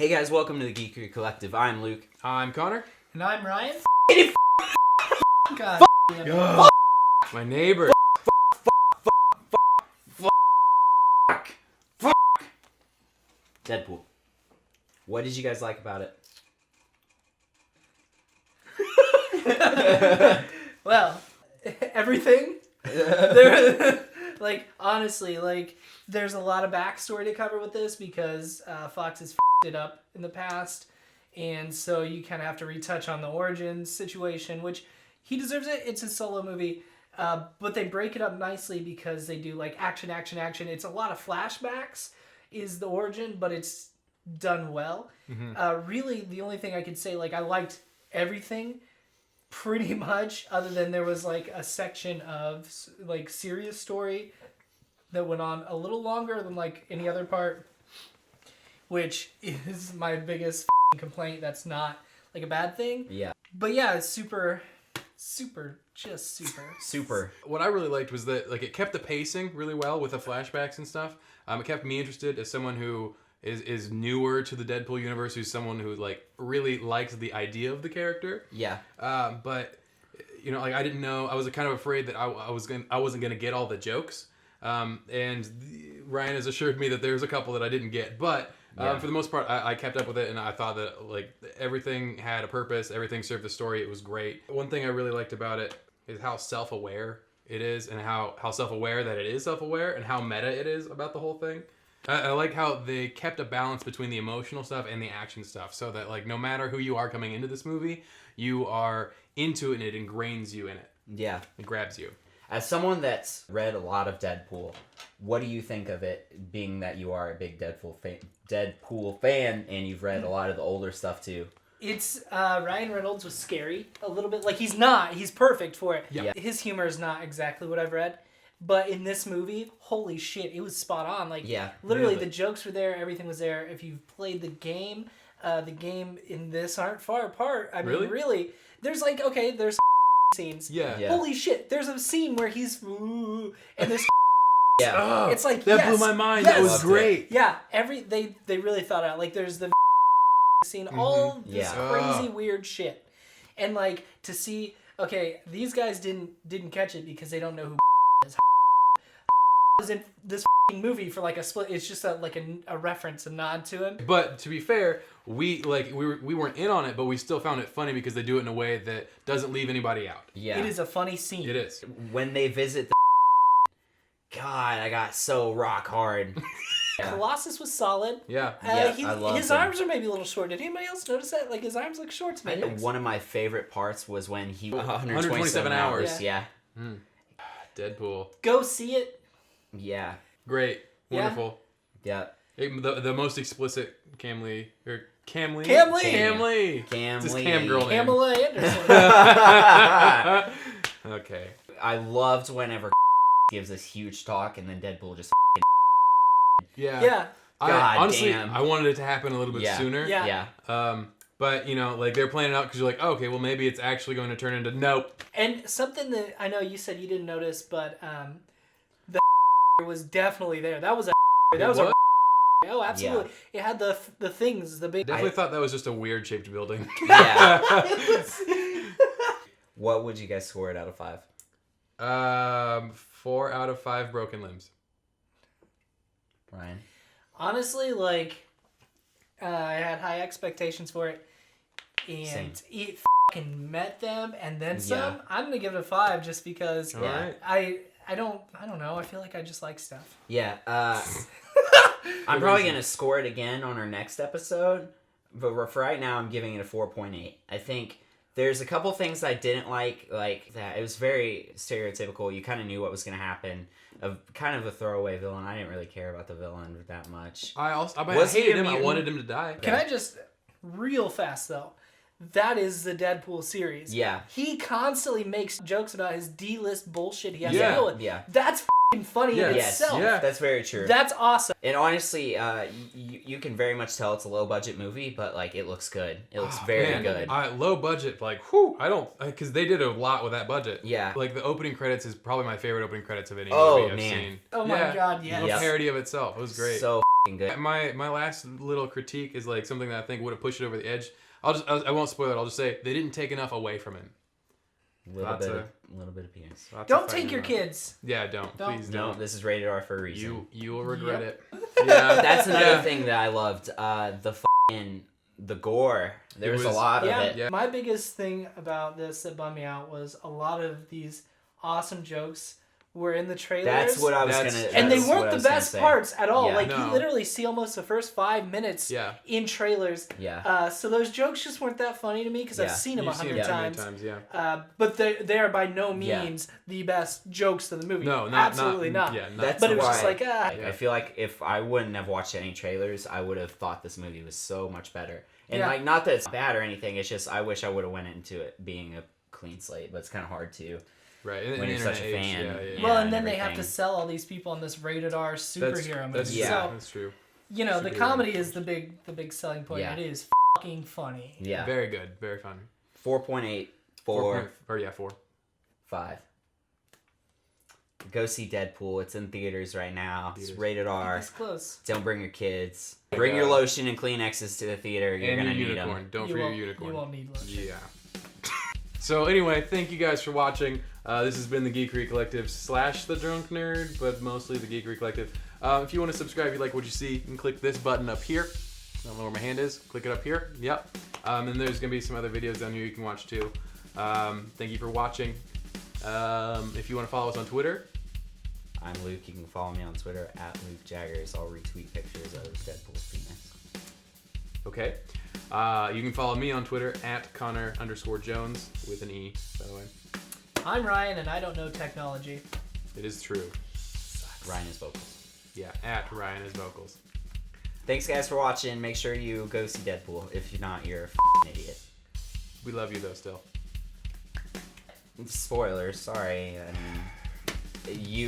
Hey guys, welcome to the Geekery Collective. I'm Luke. I'm Connor. And I'm Ryan. God damn it. My neighbor. Deadpool. What did you guys like about it? Well, everything. Honestly, there's a lot of backstory to cover with this because Fox has f***ed it up in the past, and so you kind of have to retouch on the origins situation, which he deserves it. It's a solo movie, but they break it up nicely because they do like action. It's a lot of flashbacks is the origin, but it's done well. Mm-hmm. Really, the only thing I could say, I liked everything pretty much, other than there was a section of serious story that went on a little longer than any other part, which is my biggest complaint. That's not a bad thing. Yeah. But yeah, it's super. What I really liked was that it kept the pacing really well with the flashbacks and stuff. It kept me interested as someone who is newer to the Deadpool universe, who's someone who really likes the idea of the character. Yeah. But I didn't know. I was kind of afraid that I wasn't gonna get all the jokes. And Ryan has assured me that there's a couple that I didn't get, but for the most part, I kept up with it, and I thought that everything had a purpose, everything served the story. It was great. One thing I really liked about it is how self-aware it is, and how self-aware that it is self-aware, and how meta it is about the whole thing. I like how they kept a balance between the emotional stuff and the action stuff, so that no matter who you are coming into this movie, you are into it and it ingrains you in it. Yeah. It grabs you. As someone that's read a lot of Deadpool, what do you think of it, being that you are a big Deadpool fan and you've read a lot of the older stuff too? It's Ryan Reynolds was scary a little bit. He's perfect for it. Yeah. His humor is not exactly what I've read. But in this movie, holy shit, it was spot on. Literally, the jokes were there, everything was there. If you've played the game in this aren't far apart. I mean, really, there's there's scenes. Yeah. Holy shit, there's a scene where he's and there's Yeah. Oh, it's that blew my mind. Yes. That was great. Yeah, they really thought out. There's the scene, all this crazy weird shit, and to see, okay, these guys didn't catch it because they don't know who is. Was in this movie for a split. It's just a reference, a nod to him. But to be fair, we weren't in on it, but we still found it funny because they do it in a way that doesn't leave anybody out. Yeah. It is a funny scene. It is. When they visit the God, I got so rock hard. Colossus was solid. Yeah. I love his arms are maybe a little short. Did anybody else notice that? His arms look short to me. One of my favorite parts was when he 127 hours. Yeah. Deadpool. Go see it. Yeah. Great. Wonderful. Yeah. The most explicit Cam Lee. Cam Lee. It's his Cam girl name. Pamela Anderson. Okay. I loved whenever gives this huge talk and then Deadpool just Yeah. Yeah. Honestly, damn. I wanted it to happen a little bit sooner. Yeah. But they're playing it out because you're like, oh, okay, well maybe it's actually going to turn into nope. And something that I know you said you didn't notice, but the was definitely there. That was a oh, absolutely. Yeah. It had the things, the big. Definitely thought that was just a weird shaped building. Yeah. What would you guys score it out of 5? 4 out of 5 broken limbs. Ryan? Honestly, I had high expectations for it, and it fucking met them, and then some. Yeah. I'm gonna give it a 5 just because Right. I don't know. I feel like I just like stuff. Yeah. I'm probably going to score it again on our next episode, but for right now, I'm giving it a 4.8. I think there's a couple things I didn't like that. It was very stereotypical. You kind of knew what was going to happen. Kind of a throwaway villain. I didn't really care about the villain that much. I hated him. I wanted him to die. Can I just, real fast though, that is the Deadpool series. Yeah. He constantly makes jokes about his D-list bullshit he has to Yeah. deal with. Yeah. That's f***ing funny in Yes. itself. Yeah. That's very true. That's awesome. And honestly, you can very much tell it's a low budget movie, but it looks good. It looks very good. Low budget, because they did a lot with that budget. Yeah. The opening credits is probably my favorite opening credits of any Oh, movie I've man. seen. Oh my god, yes. A parody of itself. It was great. So good. My last little critique is like something that I think would have pushed it over the edge. I won't spoil it. I'll just say they didn't take enough away from him. Little bit of penis. Don't take your kids. Yeah, don't. Please No, don't. this is rated R for a reason. You will regret it. Yeah, that's another thing that I loved. The gore. There was a lot of it. Yeah. My biggest thing about this that bummed me out was a lot of these awesome jokes were in the trailers. That's what I was gonna. And they that's what weren't I the was gonna best say. parts at all. Yeah. Like, No. you literally see almost the first 5 minutes in trailers. Yeah. So those jokes just weren't that funny to me because I've seen them You've seen 100 them times. many times, But they are by no means the best jokes of the movie. No, absolutely not. Yeah, That's But it was why just like, I feel like if I wouldn't have watched any trailers, I would have thought this movie was so much better. And like, not that it's bad or anything. It's just I wish I would have went into it being a clean slate, but it's kind of hard to. Right. When you're such a fan. Yeah. Well, and and then they have everything. to sell all these people on this rated R superhero movie. That's true. You know, the Superhero comedy movies. is the big selling point. Yeah. It is fucking funny. Yeah. Very good. Very fun. 4.8, 4, 4. 5. Go see Deadpool. It's in theaters right now. It's rated R. It's close. Don't bring your kids. Bring your lotion and Kleenexes to the theater. You're And gonna your need unicorn. them. Don't You forget won't- your unicorn. You won't need lotion. Yeah. So anyway, thank you guys for watching. This has been the Geekery Collective / the Drunk Nerd, but mostly the Geekery Collective. If you want to subscribe, if you like what you see, you can click this button up here. I don't know where my hand is. Click it up here. Yep. And there's going to be some other videos down here you can watch too. Thank you for watching. If you want to follow us on Twitter. I'm Luke. You can follow me on Twitter at Luke Jaggers. I'll retweet pictures of Deadpool's penis. Okay. You can follow me on Twitter at Connor_Jones with an E, by the way. I'm Ryan, and I don't know technology. It is true. Ryan is vocals. Yeah, at Ryan is vocals. Thanks, guys, for watching. Make sure you go see Deadpool. If you're not, you're a f***ing idiot. We love you though still. Spoilers. Sorry. I mean, you.